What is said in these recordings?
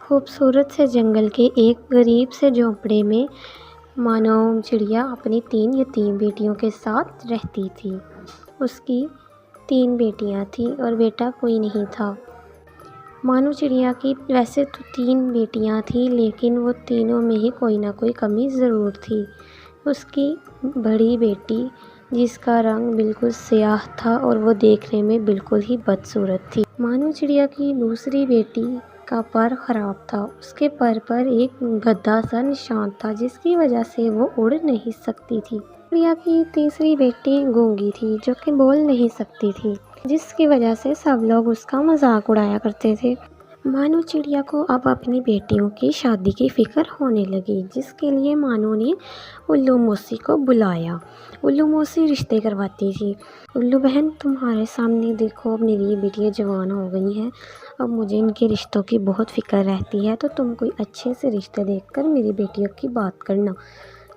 خوبصورت سے جنگل کے ایک غریب سے جھونپڑے میں مانو چڑیا اپنی 3 یتیم بیٹیوں کے ساتھ رہتی تھی۔ اس کی 3 بیٹیاں تھیں اور بیٹا کوئی نہیں تھا۔ مانو چڑیا کی ویسے تو 3 بیٹیاں تھیں، لیکن وہ تینوں میں ہی کوئی نہ کوئی کمی ضرور تھی۔ اس کی بڑی بیٹی، جس کا رنگ بالکل سیاہ تھا اور وہ دیکھنے میں بالکل ہی بدصورت تھی۔ مانو چڑیا کی دوسری بیٹی کا پر خراب تھا۔ اس کے پر پر ایک گدھا سا نشان تھا، جس کی وجہ سے وہ اڑ نہیں سکتی تھی۔ چڑیا کی تیسری بیٹی گونگی تھی، جو کہ بول نہیں سکتی تھی، جس کی وجہ سے سب لوگ اس کا مذاق اڑایا کرتے تھے۔ مانو چڑیا کو اب اپنی بیٹیوں کی شادی کی فکر ہونے لگی، جس کے لیے مانو نے الو موسی کو بلایا۔ الو موسی رشتے کرواتی تھی۔ الو بہن، تمہارے سامنے دیکھو، اب میری بیٹیاں جوان ہو گئی ہیں، اب مجھے ان کے رشتوں کی بہت فکر رہتی ہے، تو تم کوئی اچھے سے رشتے دیکھ کر میری بیٹیوں کی بات کرنا۔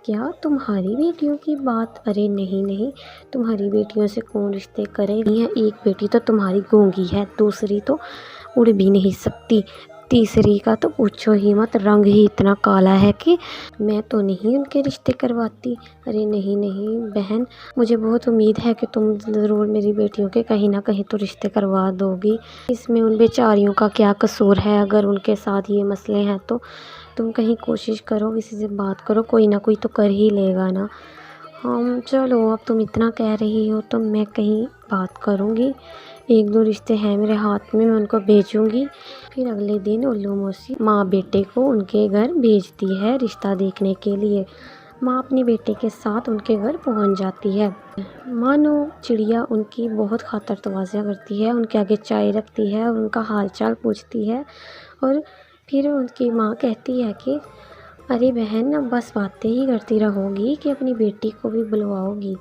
کیا تمہاری بیٹیوں کی بات؟ ارے نہیں، تمہاری بیٹیوں سے کون رشتے کرے؟ ایک بیٹی تو تمہاری گونگی ہے، دوسری تو اڑ بھی نہیں سکتی، تیسری کا تو پوچھو ہی مت، رنگ ہی اتنا کالا ہے کہ میں تو نہیں ان کے رشتے کرواتی۔ ارے نہیں بہن، مجھے بہت امید ہے کہ تم ضرور میری بیٹیوں کے کہیں نہ کہیں تو رشتے کروا دو گی۔ اس میں ان بیچاریوں کا کیا قصور ہے؟ اگر ان کے ساتھ یہ مسئلے ہیں تو تم کہیں کوشش کرو، کسی سے بات کرو، کوئی نہ کوئی تو کر ہی لے گا نا۔ چلو، اب تم اتنا کہہ رہی ہو تو میں کہیں بات کروں گی، 1-2 رشتے ہیں میرے ہاتھ میں ان کو بھیجوں گی۔ پھر اگلے دن الو موسی ماں بیٹے کو ان کے گھر بھیجتی ہے رشتہ دیکھنے کے لیے۔ ماں اپنی بیٹے کے ساتھ ان کے گھر پہنچ جاتی ہے۔ مانو چڑیا ان کی بہت خاطر تواضع کرتی ہے، ان کے آگے چائے رکھتی ہے اور ان کا حال چال پوچھتی ہے، اور پھر ان کی ماں کہتی ہے کہ ارے بہن، اب بس باتیں ہی کرتی رہو گی کہ اپنی بیٹی کو بھی بلواؤ گی؟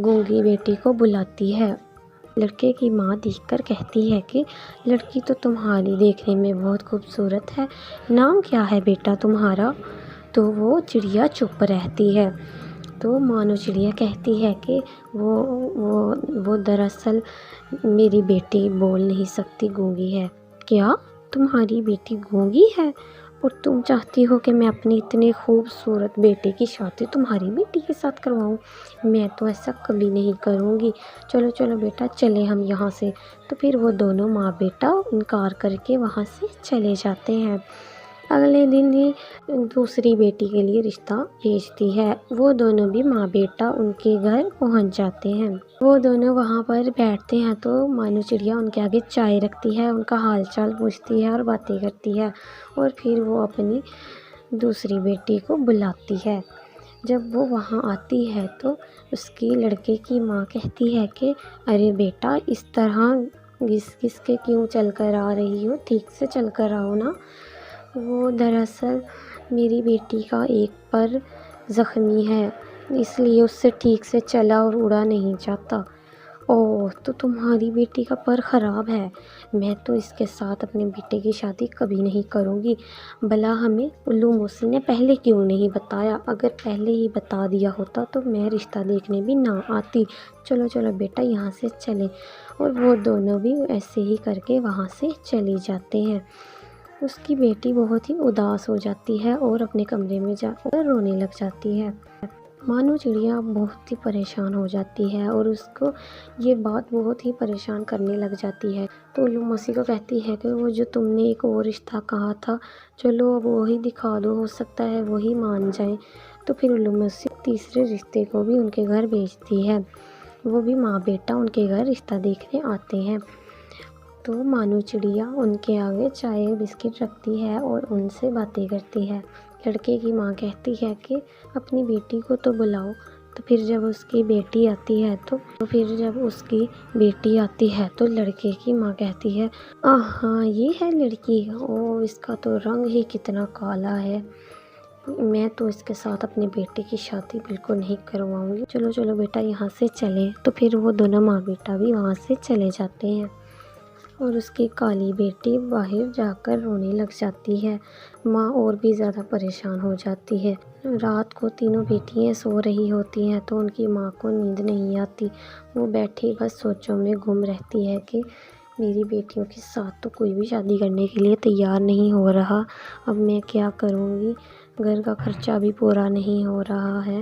گونگی بیٹی کو بلاتی ہے۔ لڑکے کی ماں دیکھ کر کہتی ہے کہ لڑکی تو تمہاری دیکھنے میں بہت خوبصورت ہے، نام کیا ہے بیٹا تمہارا؟ تو وہ چڑیا چپ رہتی ہے۔ تو مانو چڑیا کہتی ہے کہ وہ دراصل میری بیٹی بول نہیں سکتی، گونگی ہے۔ کیا تمہاری بیٹی گونگی ہے اور تم چاہتی ہو کہ میں اپنی اتنے خوبصورت بیٹے کی شادی تمہاری بیٹی کے ساتھ کرواؤں؟ میں تو ایسا کبھی نہیں کروں گی، چلو بیٹا، چلے ہم یہاں سے۔ تو پھر وہ دونوں ماں بیٹا انکار کر کے وہاں سے چلے جاتے ہیں۔ اگلے دن ہی دوسری بیٹی کے لیے رشتہ بھیجتی ہے۔ وہ دونوں بھی ماں بیٹا ان کے گھر پہنچ جاتے ہیں۔ وہ دونوں وہاں پر بیٹھتے ہیں تو مانو چڑیا ان کے آگے چائے رکھتی ہے، ان کا حال چال پوچھتی ہے اور باتیں کرتی ہے، اور پھر وہ اپنی دوسری بیٹی کو بلاتی ہے۔ جب وہ وہاں آتی ہے تو اس کی لڑکے کی ماں کہتی ہے کہ ارے بیٹا، اس طرح گھس کے کیوں چل کر آ رہی ہو؟ ٹھیک سے چل کر آؤ نا۔ وہ دراصل میری بیٹی کا ایک پر زخمی ہے، اس لیے اس سے ٹھیک سے چلا اور اڑا نہیں جاتا۔ اوہ، تو تمہاری بیٹی کا پر خراب ہے؟ میں تو اس کے ساتھ اپنے بیٹے کی شادی کبھی نہیں کروں گی۔ بھلا ہمیں الو موسی نے پہلے کیوں نہیں بتایا؟ اگر پہلے ہی بتا دیا ہوتا تو میں رشتہ دیکھنے بھی نہ آتی۔ چلو بیٹا، یہاں سے چلیں۔ اور وہ دونوں بھی ایسے ہی کر کے وہاں سے چلے جاتے ہیں۔ اس کی بیٹی بہت ہی اداس ہو جاتی ہے اور اپنے کمرے میں جا کر رونے لگ جاتی ہے۔ مانو چڑیا بہت ہی پریشان ہو جاتی ہے اور اس کو یہ بات بہت ہی پریشان کرنے لگ جاتی ہے۔ تو الو موسی کو کہتی ہے کہ وہ جو تم نے ایک اور رشتہ کہا تھا، چلو اب وہی دکھا دو، ہو سکتا ہے وہی مان جائیں۔ تو پھر الو موسی تیسرے رشتے کو بھی ان کے گھر بھیجتی ہے۔ وہ بھی ماں بیٹا ان کے گھر رشتہ دیکھنے آتے ہیں۔ تو مانو چڑیا ان کے آگے چائے بسکٹ رکھتی ہے اور ان سے باتیں کرتی ہے۔ لڑکے کی ماں کہتی ہے کہ اپنی بیٹی کو تو بلاؤ۔ تو پھر جب اس کی بیٹی آتی ہے تو لڑکے کی ماں کہتی ہے ہاں، یہ ہے لڑکی، اس کا تو رنگ ہی کتنا کالا ہے، میں تو اس کے ساتھ اپنے بیٹے کی شادی بالکل نہیں کرواؤں گی۔ چلو بیٹا، یہاں سے چلیں۔ تو پھر وہ دونوں ماں بیٹا بھی وہاں سے چلے جاتے ہیں اور اس کی کالی بیٹی باہر جا کر رونے لگ جاتی ہے۔ ماں اور بھی زیادہ پریشان ہو جاتی ہے۔ رات کو تینوں بیٹیاں سو رہی ہوتی ہیں تو ان کی ماں کو نیند نہیں آتی۔ وہ بیٹھی بس سوچوں میں گم رہتی ہے کہ میری بیٹیوں کے ساتھ تو کوئی بھی شادی کرنے کے لیے تیار نہیں ہو رہا، اب میں کیا کروں گی، گھر کا خرچہ بھی پورا نہیں ہو رہا ہے،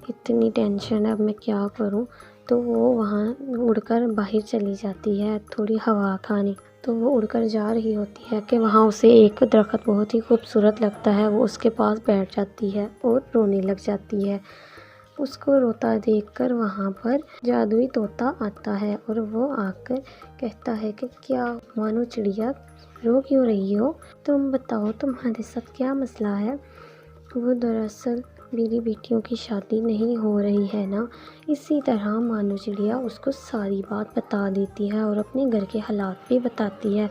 اتنی ٹینشن ہے، اب میں کیا کروں۔ تو وہ وہاں اڑ کر باہر چلی جاتی ہے تھوڑی ہوا کھانے۔ تو وہ اڑ کر جا رہی ہوتی ہے کہ وہاں اسے ایک درخت بہت ہی خوبصورت لگتا ہے، وہ اس کے پاس بیٹھ جاتی ہے اور رونے لگ جاتی ہے۔ اس کو روتا دیکھ کر وہاں پر جادوئی طوطا آتا ہے اور وہ آ کر کہتا ہے کہ کیا مانو چڑیا، رو کیوں رہی ہو؟ تم بتاؤ تمہارے ساتھ کیا مسئلہ ہے؟ وہ دراصل میری بیٹیوں کی شادی نہیں ہو رہی ہے نا۔ اسی طرح مانو چڑیا اس کو ساری بات بتا دیتی ہے اور اپنے گھر کے حالات بھی بتاتی ہے۔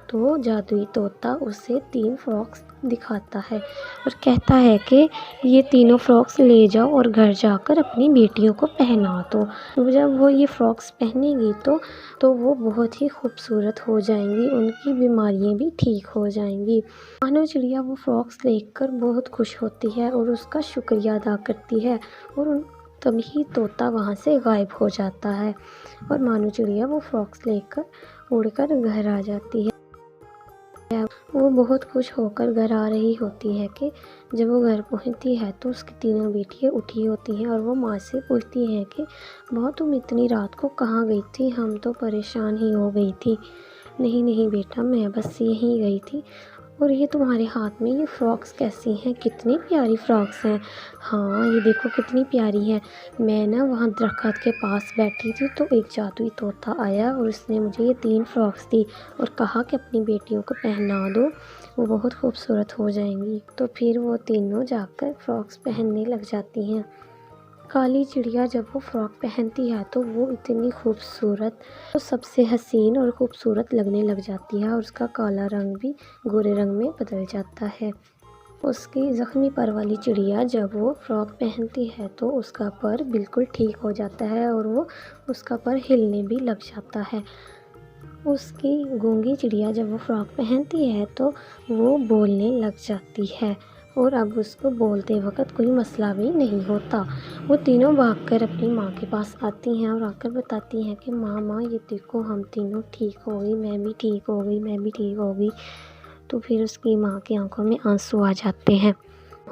تو جادوئی طوطا اسے 3 فراکس دکھاتا ہے اور کہتا ہے کہ یہ تینوں فراکس لے جاؤ اور گھر جا کر اپنی بیٹیوں کو پہنا دو۔ جب وہ یہ فراکس پہنے گی تو وہ بہت ہی خوبصورت ہو جائیں گی، ان کی بیماریاں بھی ٹھیک ہو جائیں گی۔ مانو چڑیا وہ فراکس دیکھ کر بہت خوش ہوتی ہے اور اس کا شکریہ ادا کرتی ہے، اور تبھی طوطا وہاں سے غائب ہو جاتا ہے اور مانو چڑیا وہ فراکس لے کر اڑ کر گھر آ جاتی ہے۔ وہ بہت خوش ہو کر گھر آ رہی ہوتی ہے کہ جب وہ گھر پہنچتی ہے تو اس کی تینوں بیٹیاں اٹھی ہوتی ہیں اور وہ ماں سے پوچھتی ہیں کہ ماں تم اتنی رات کو کہاں گئی تھی؟ ہم تو پریشان ہی ہو گئی تھی۔ نہیں نہیں بیٹا، میں بس یہیں گئی تھی۔ اور یہ تمہارے ہاتھ میں یہ فراکس کیسی ہیں؟ کتنی پیاری فراکس ہیں۔ ہاں یہ دیکھو کتنی پیاری ہے۔ میں نا وہاں درخت کے پاس بیٹھی تھی تو ایک جادوئی طوطا آیا اور اس نے مجھے یہ 3 فراکس دی اور کہا کہ اپنی بیٹیوں کو پہنا دو، وہ بہت خوبصورت ہو جائیں گی۔ تو پھر وہ تینوں جا کر فراکس پہننے لگ جاتی ہیں۔ کالی چڑیا جب وہ فراک پہنتی ہے تو وہ اتنی خوبصورت، وہ سب سے حسین اور خوبصورت لگنے لگ جاتی ہے اور اس کا کالا رنگ بھی گورے رنگ میں بدل جاتا ہے۔ اس کی زخمی پر والی چڑیا جب وہ فراک پہنتی ہے تو اس کا پر بالکل ٹھیک ہو جاتا ہے اور وہ اس کا پر ہلنے بھی لگ جاتا ہے۔ اس کی گونگی چڑیا جب وہ فراک پہنتی ہے تو وہ بولنے لگ جاتی ہے اور اب اس کو بولتے وقت کوئی مسئلہ بھی نہیں ہوتا۔ وہ تینوں بھاگ کر اپنی ماں کے پاس آتی ہیں اور آ کر بتاتی ہیں کہ ماں یہ دیکھو ہم تینوں ٹھیک ہو گئی، میں بھی ٹھیک ہو گئی، میں بھی ٹھیک ہو گئی۔ تو پھر اس کی ماں کی آنکھوں میں آنسو آ جاتے ہیں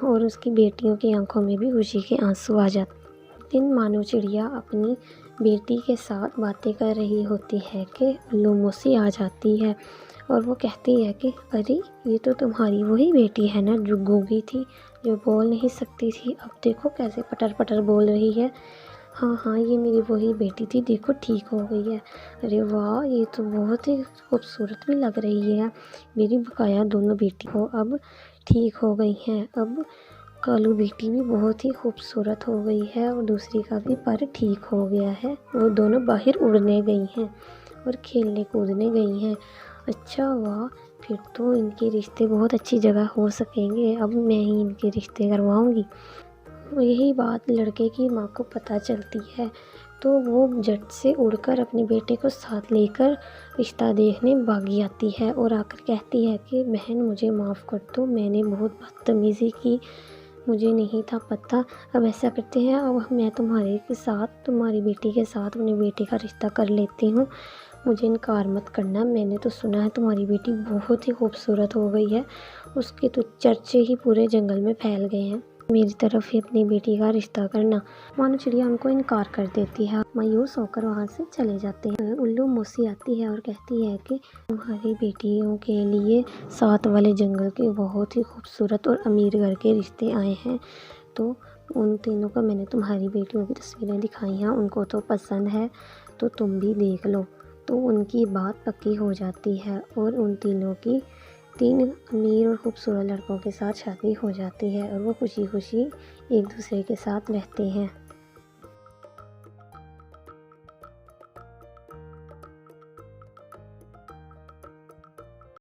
اور اس کی بیٹیوں کی آنکھوں میں بھی خوشی کے آنسو آ جاتے ہیں۔ دن مانو چڑیا اپنی بیٹی کے ساتھ باتیں کر رہی ہوتی ہے کہ الو موسی آ جاتی ہے اور وہ کہتی ہے کہ ارے یہ تو تمہاری وہی بیٹی ہے نا جو گونگی تھی، جو بول نہیں سکتی تھی، اب دیکھو کیسے پٹر پٹر بول رہی ہے۔ ہاں ہاں یہ میری وہی بیٹی تھی، دیکھو ٹھیک ہو گئی ہے۔ ارے واہ یہ تو بہت ہی خوبصورت بھی لگ رہی ہے، میری بقایا دونوں بیٹی ہو اب ٹھیک ہو گئی ہیں۔ اب کالو بیٹی بھی بہت ہی خوبصورت ہو گئی ہے اور دوسری کا بھی پر ٹھیک ہو گیا ہے، وہ دونوں باہر اڑنے گئی ہیں اور کھیلنے کودنے گئی ہیں۔ اچھا واہ، پھر تو ان کے رشتے بہت اچھی جگہ ہو سکیں گے، اب میں ہی ان کے رشتے کرواؤں گی۔ یہی بات لڑکے کی ماں کو پتہ چلتی ہے تو وہ جھٹ سے اڑ کر اپنے بیٹے کو ساتھ لے کر رشتہ دیکھنے بھاگی آتی ہے اور آ کر کہتی ہے کہ بہن مجھے معاف کر دو، میں نے بہت بدتمیزی کی، مجھے نہیں تھا پتہ۔ اب ایسا کرتے ہیں، اب میں تمہاری بیٹی کے ساتھ اپنے بیٹے کا رشتہ کر لیتی ہوں، مجھے انکار مت کرنا۔ میں نے تو سنا ہے تمہاری بیٹی بہت ہی خوبصورت ہو گئی ہے، اس کے تو چرچے ہی پورے جنگل میں پھیل گئے ہیں، میری طرف ہی اپنی بیٹی کا رشتہ کرنا۔ مانو چڑیا ان کو انکار کر دیتی ہے، مایوس ہو کر وہاں سے چلے جاتے ہیں۔ الو موسی آتی ہے اور کہتی ہے کہ تمہاری بیٹیوں کے لیے ساتھ والے جنگل کے بہت ہی خوبصورت اور امیر گھر کے رشتے آئے ہیں، تو ان تینوں کو میں نے تمہاری بیٹیوں کی تصویریں دکھائی ہیں، ان کو تو پسند ہے تو تم بھی دیکھ لو۔ تو ان کی بات پکی ہو جاتی ہے اور ان تینوں کی 3 امیر اور خوبصورت لڑکوں کے ساتھ شادی ہو جاتی ہے اور وہ خوشی خوشی ایک دوسرے کے ساتھ رہتے ہیں۔